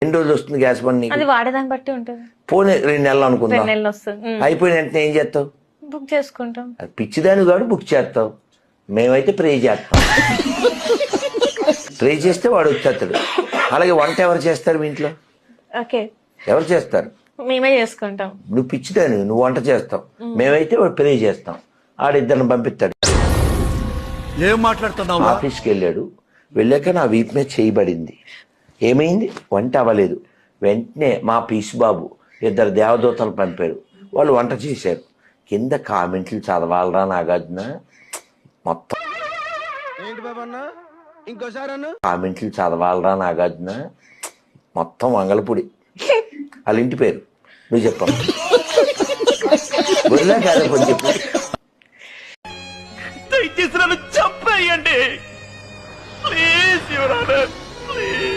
ఎన్ని రోజులు వస్తుంది గ్యాస్ బండ్ నీకు? అది వాడేదాన్ని బట్టి ఉంటుంది. పోనీ 2 నెలలు అనుకుందాం. 2 నెలలు వస్తుంది. అయిపోయిన వెంటనే ఏం చేస్తావు? బుక్ చేసుకుంటాం. అది పిచ్చిదాని కాదు బుక్ చేస్తావు. మేమైతే ప్రే చేస్తాం. ప్రే చేస్తే వాడు వచ్చేస్తాడు. అలాగే వంట ఎవరు చేస్తారు మీ ఇంట్లో? ఓకే, ఎవరు చేస్తారు? మేమే చేసుకుంటాం. నువ్వు పిచ్చిదాని, నువ్వు వంట చేస్తావు. మేమైతే వాడు ప్రే చేస్తాం. ఆడిద్దరిని పంపిస్తాడు. ఏం మాట్లాడుతున్నావు? ఆఫీస్కి వెళ్ళాడు. వెళ్ళాక నా వీపు మీద చేయబడింది. ఏమైంది? వంట అవ్వలేదు. వెంటనే మా పీసు బాబు 2 దేవదూతలు పంపారు. వాళ్ళు వంట చేశారు. కింద కామెంట్లు చదవాలరా నాగార్జున, మొత్తం కామెంట్లు చదవాలరా నాగార్జున, మొత్తం వంగలపూడి. వాళ్ళ ఇంటి పేరు నువ్వు చెప్పావు. వెళ్ళా కాదా కొంచెం చెప్పు. దయచేసి నన్ను చంపేయండి ప్లీజ్, యువర్ ఆనర్, ప్లీజ్.